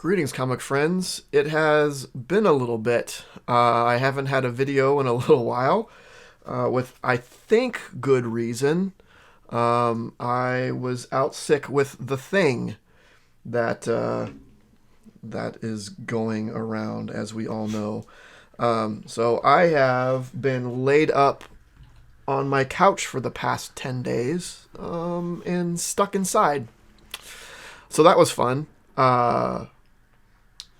Greetings, comic friends. It has been a little bit. I haven't had a video in a little while, with, I think, good reason. I was out sick with the thing that that is going around, as we all know. So I have been laid up on my couch for the past 10 days and stuck inside. So that was fun.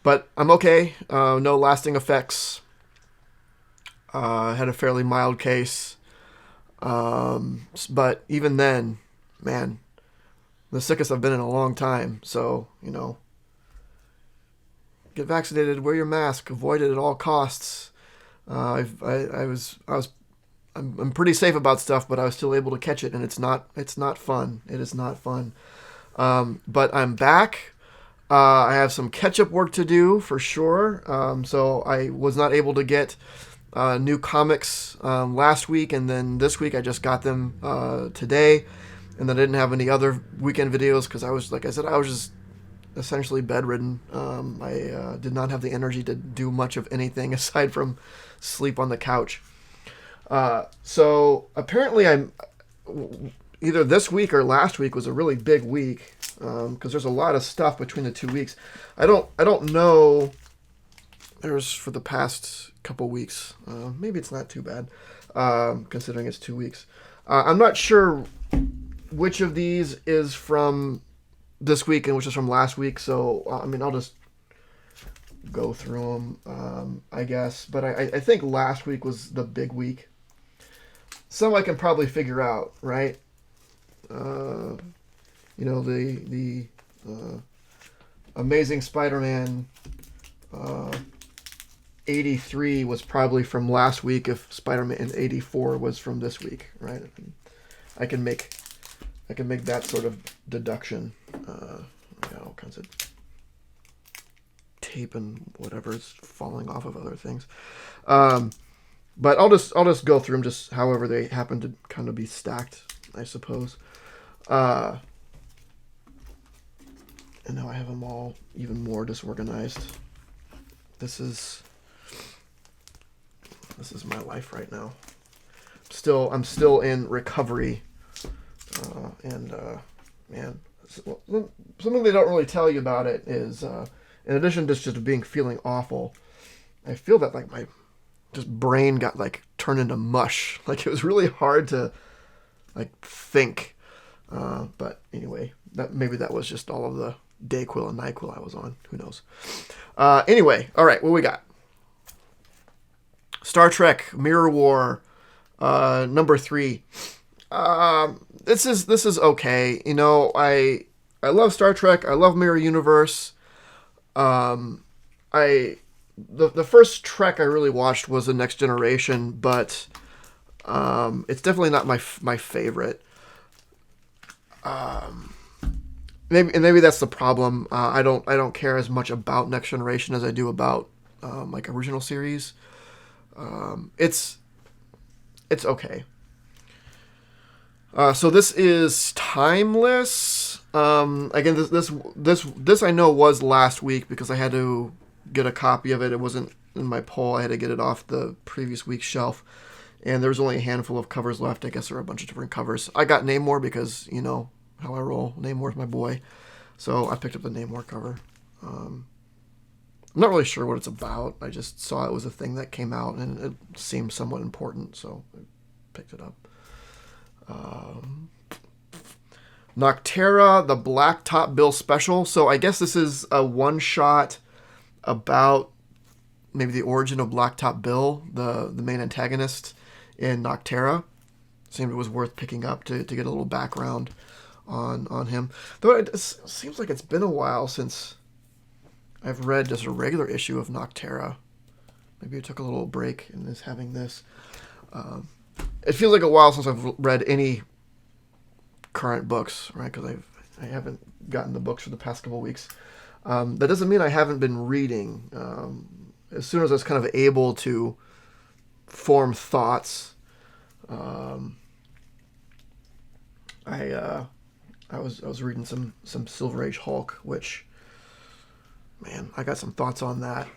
But I'm okay. No lasting effects. Had a fairly mild case. But even then, man, the sickest I've been in a long time. So, get vaccinated, wear your mask, avoid it at all costs. I'm pretty safe about stuff, but I was still able to catch it, and it's not fun. It is not fun. But I'm back. I have some catch-up work to do for sure. So I was not able to get new comics last week, and then this week I just got them today. And then I didn't have any other weekend videos because I was, like I said, I was just essentially bedridden. I did not have the energy to do much of anything aside from sleep on the couch. So apparently I'm either this week or last week was a really big week because there's a lot of stuff between the 2 weeks. I don't know. There's for the past couple weeks. Maybe it's not too bad considering it's 2 weeks. I'm not sure which of these is from this week and which is from last week. So I'll just go through them, I guess. But I think last week was the big week. Some I can probably figure out, right? The Amazing Spider-Man 83 was probably from last week. If Spider-Man 84 was from this week, right? I can make that sort of deduction. All kinds of tape and whatever is falling off of other things. But I'll just go through them just however they happen to kind of be stacked, I suppose. And now I have them all even more disorganized. This is my life right now. I'm still in recovery, man, something they don't really tell you about it is, in addition to just feeling awful, I feel that like my just brain got like turned into mush. Like it was really hard to like think. But anyway, maybe that was just all of the Dayquil and NyQuil I was on. Who knows? Anyway, all right, what we got? Star Trek Mirror War, number 3. This is okay. I love Star Trek. I love Mirror Universe. The first Trek I really watched was The Next Generation, but it's definitely not my favorite. Maybe that's the problem. I don't care as much about Next Generation as I do about like original series. It's okay. So this is Timeless. Again, this I know was last week because I had to get a copy of it. It wasn't in my poll. I had to get it off the previous week's shelf, and there was only a handful of covers left. I guess there were a bunch of different covers. I got Namor because you know how I roll. Namor's my boy, so I picked up the Namor cover. I'm not really sure what it's about. I just saw it was a thing that came out, and it seemed somewhat important, so I picked it up. Nocterra, the Black Top Bill special. So I guess this is a one-shot about maybe the origin of Black Top Bill, the main antagonist in Nocterra. Seemed it was worth picking up to get a little background on him. Though it seems like it's been a while since I've read just a regular issue of Nocterra. Maybe I took a little break and is having this. It feels like a while since I've read any current books, right? Because I haven't gotten the books for the past couple of weeks. That doesn't mean I haven't been reading. As soon as I was kind of able to form thoughts, I was reading some Silver Age Hulk, which Man, I got some thoughts on that.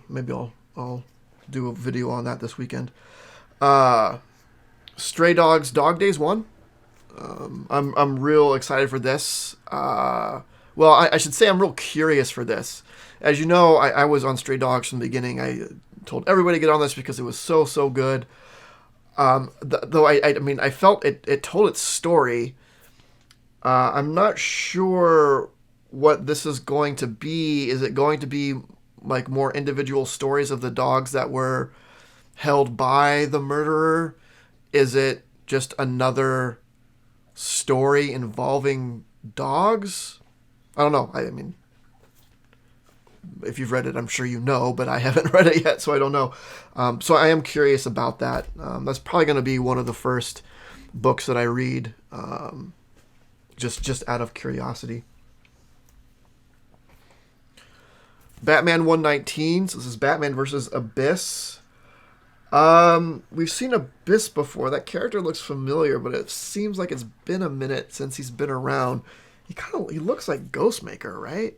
Maybe I'll do a video on that this weekend. Uh, Stray Dogs Dog Days 1. I'm real excited for this. Well, I should say I'm real curious for this. As you know, I was on Stray Dogs from the beginning. I told everybody to get on this because it was so good. Though I mean, I felt it told its story. I'm not sure what this is going to be. Is it going to be like more individual stories of the dogs that were held by the murderer? Is it just another story involving dogs? I don't know. I mean, if you've read it, I'm sure you know, but I haven't read it yet, so I don't know. So I am curious about that. That's probably going to be one of the first books that I read, just out of curiosity. Batman 119. So this is Batman versus Abyss. We've seen Abyss before. That character looks familiar, but it seems like it's been a minute since he's been around. He looks like Ghostmaker, right?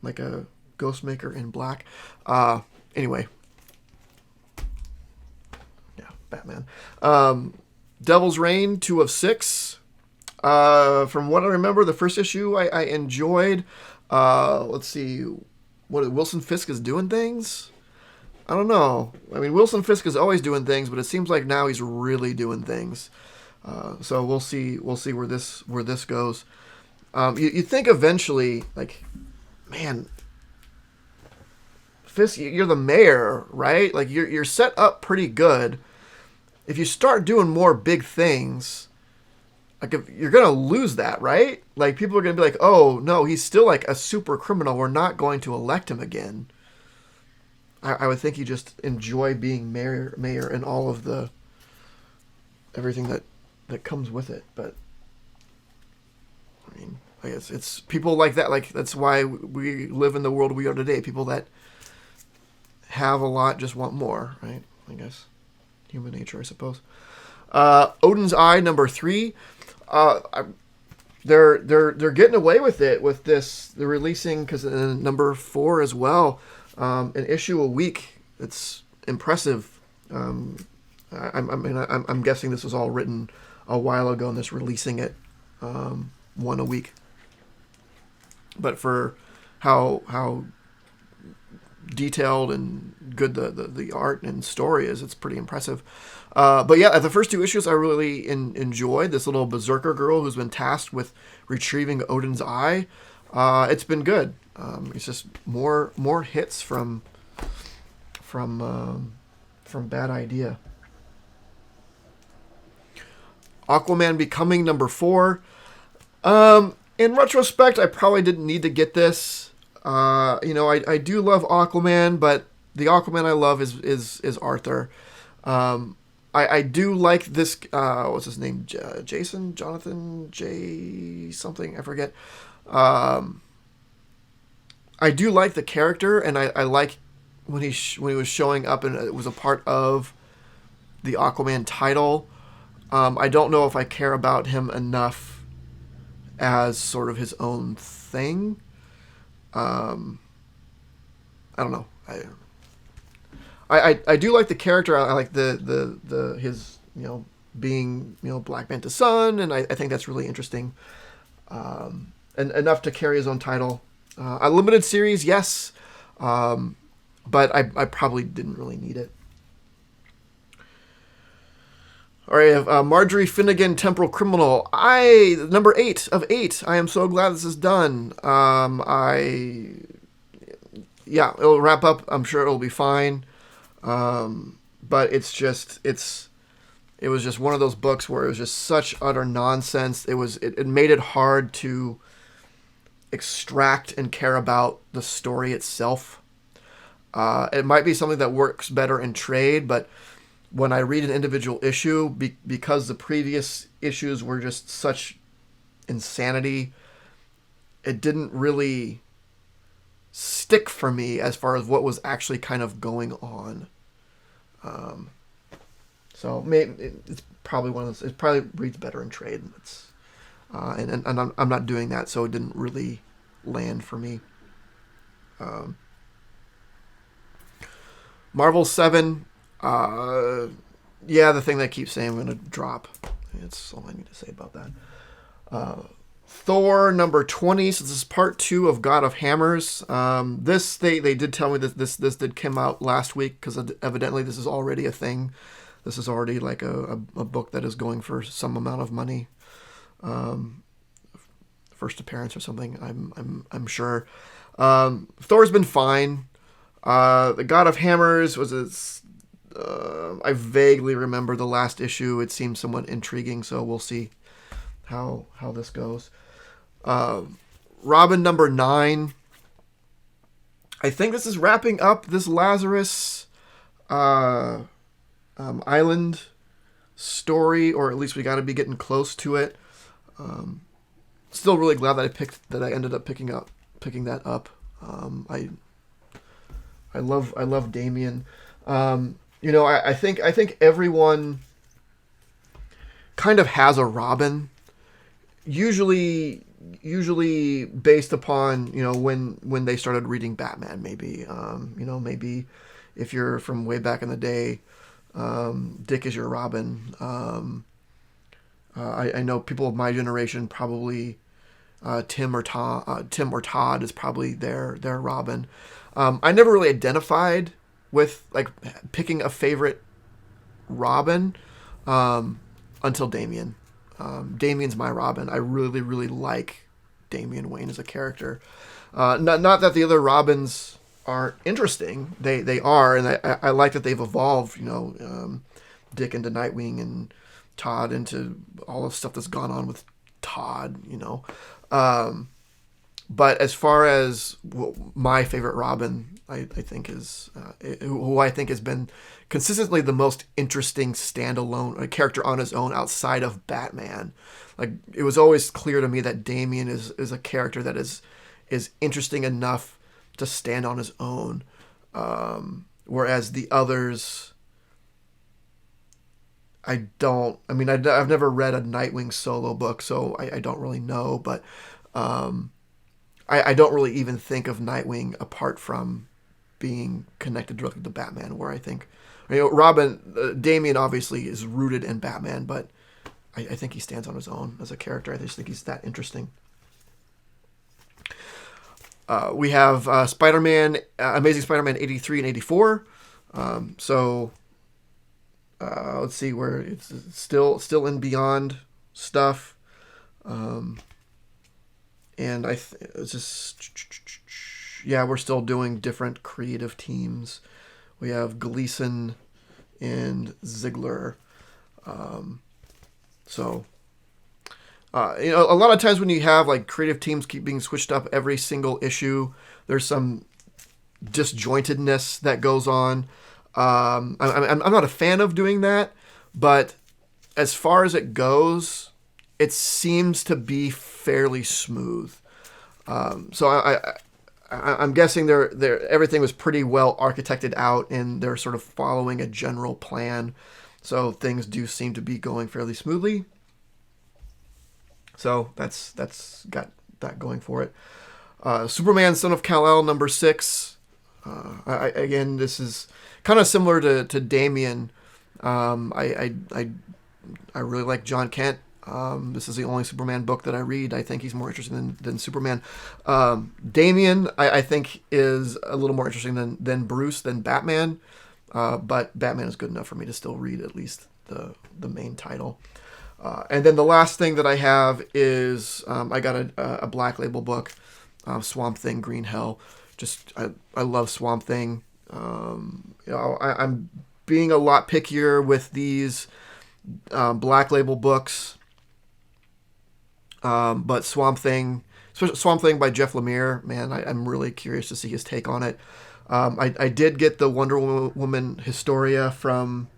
Like a Ghostmaker in black. Anyway. Yeah, Batman. Devil's Reign, 2 of 6. From what I remember, the first issue I enjoyed. Let's see. What, Wilson Fisk is doing things? I don't know. I mean, Wilson Fisk is always doing things, but it seems like now he's really doing things. So we'll see where this goes. You think eventually, like, man, Fisk, you're the mayor, right? Like you're set up pretty good. If you start doing more big things, like if you're gonna lose that, right? Like people are gonna be like, oh no, he's still like a super criminal. We're not going to elect him again. I would think you just enjoy being mayor and all of the everything that comes with it. But I mean, I guess it's people like that. Like that's why we live in the world we are today. People that have a lot just want more, right? I guess human nature, I suppose. Odin's Eye number 3. They're getting away with it with this. They're releasing because number 4 as well. An issue a week. It's impressive. I'm guessing this was all written a while ago and just releasing it one a week. But for how detailed and good the art and story is, it's pretty impressive. But yeah, the first 2 issues I really enjoyed. This little berserker girl who's been tasked with retrieving Odin's Eye. It's been good. It's just more hits from Bad Idea. Aquaman Becoming number 4. In retrospect, I probably didn't need to get this. I do love Aquaman, but the Aquaman I love is Arthur. I do like this. What's his name? Jonathan J something. I forget. I do like the character, and I like when he was showing up and it was a part of the Aquaman title. I don't know if I care about him enough as sort of his own thing. I don't know. I do like the character. I like the his being Black Manta's son, and I think that's really interesting. And enough to carry his own title. A limited series, yes, but I probably didn't really need it. All right, I have Marjorie Finnegan, Temporal Criminal. Number 8 of 8. I am so glad this is done. It'll wrap up. I'm sure it'll be fine. But it was just one of those books where it was just such utter nonsense. It made it hard to extract and care about the story itself. It might be something that works better in trade, but when I read an individual issue, because the previous issues were just such insanity, it didn't really stick for me as far as what was actually kind of going on. So maybe it's probably one of those. It probably reads better in trade. And I'm not doing that, so it didn't really land for me. Um, Marvel 7, yeah, the thing that I keep saying I'm going to drop. That's all I need to say about that. Thor number 20. So this is part 2 of God of Hammers. This they did tell me that this did come out last week, because evidently this is already a thing. This is already like a book that is going for some amount of money. First appearance or something. I'm sure. Thor's been fine. The God of Hammers was I vaguely remember the last issue. It seemed somewhat intriguing, so we'll see how this goes. Robin number 9. I think this is wrapping up this Lazarus Island story, or at least we got to be getting close to it. Still really glad that I ended up picking that up. I love Damien. I think everyone kind of has a Robin. Usually based upon when they started reading Batman, maybe maybe if you're from way back in the day, Dick is your Robin. I know people of my generation probably Tim or Todd is probably their Robin. I never really identified with like picking a favorite Robin until Damian. Damian's my Robin. I really, really like Damian Wayne as a character. Not that the other Robins aren't interesting. They are, and I like that they've evolved. Dick into Nightwing and Todd into all the stuff that's gone on with Todd. But as far as my favorite Robin, I think is who I think has been consistently the most interesting standalone character on his own outside of Batman. Like, it was always clear to me that Damian is a character that is interesting enough to stand on his own, whereas the others, I've never read a Nightwing solo book, so I don't really know, but I don't really even think of Nightwing apart from being connected directly to Batman, where I think, Damian obviously is rooted in Batman, but I think he stands on his own as a character. I just think he's that interesting. We have Spider-Man, Amazing Spider-Man 83 and 84. Let's see where it's still in Beyond stuff. And it's just, yeah, we're still doing different creative teams. We have Gleason and Ziegler. A lot of times when you have like creative teams keep being switched up every single issue, there's some disjointedness that goes on. I'm not a fan of doing that, but as far as it goes, it seems to be fairly smooth. I'm guessing everything was pretty well architected out, and they're sort of following a general plan. So things do seem to be going fairly smoothly. So that's got that going for it. Superman, Son of Kal-El, number 6. Again, this is kind of similar to Damian. I really like John Kent. This is the only Superman book that I read. I think he's more interesting than Superman. Damian, I think, is a little more interesting than Bruce, than Batman. But Batman is good enough for me to still read at least the main title. And then the last thing that I have is I got a Black Label book, Swamp Thing, Green Hell. I love Swamp Thing. I'm being a lot pickier with these Black Label books. But Swamp Thing by Jeff Lemire, man, I'm really curious to see his take on it. I did get the Wonder Woman Historia from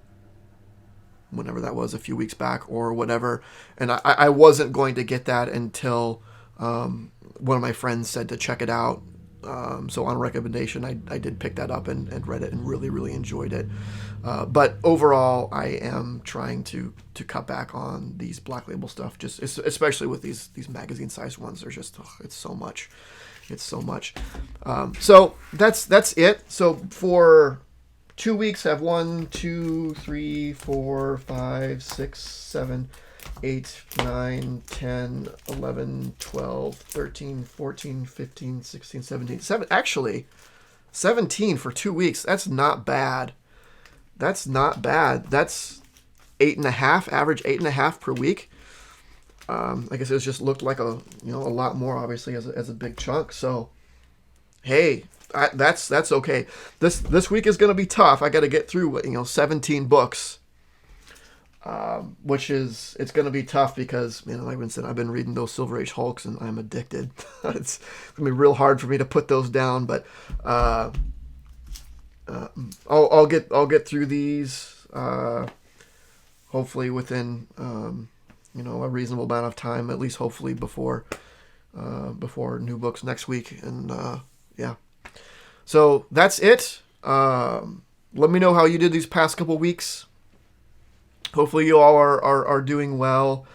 whenever that was, a few weeks back or whatever, and I wasn't going to get that until one of my friends said to check it out, So on recommendation, I did pick that up and read it and really enjoyed it. But overall, I am trying to cut back on these Black Label stuff, just especially with these magazine-sized ones. There's just it's so much. It's so much. So that's it. So for 2 weeks, I have 1, 2, 3, 4, 5, 6, 7, 8, 9, 10, 11, 12, 13, 14, 15, 16, 17, actually 17 for 2 weeks. That's not bad. That's not bad. That's 8.5, average 8.5 per week. I guess it just looked like a lot more, obviously, as a big chunk. So hey, that's okay. This week is going to be tough. I got to get through 17 books, which is it's going to be tough because like I said, I've been reading those Silver Age Hulks and I'm addicted. It's going to be real hard for me to put those down, but I'll get through these hopefully within a reasonable amount of time, at least hopefully before new books next week. And yeah, so that's it. Let me know how you did these past couple weeks. Hopefully you all are doing well.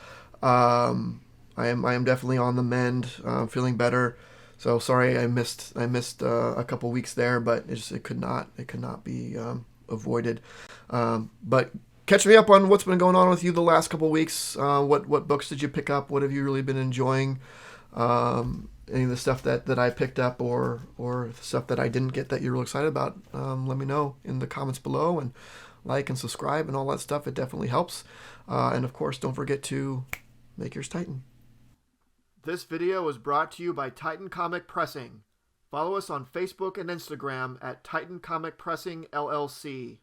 I am definitely on the mend, feeling better. So sorry I missed a couple weeks there, but it could not be avoided. But catch me up on what's been going on with you the last couple weeks. What books did you pick up? What have you really been enjoying? Any of the stuff that I picked up or stuff that I didn't get that you're real excited about, let me know in the comments below, and like and subscribe and all that stuff. It definitely helps. And of course, don't forget to make yours Titan. This video was brought to you by Titan Comic Pressing. Follow us on Facebook and Instagram at Titan Comic Pressing LLC.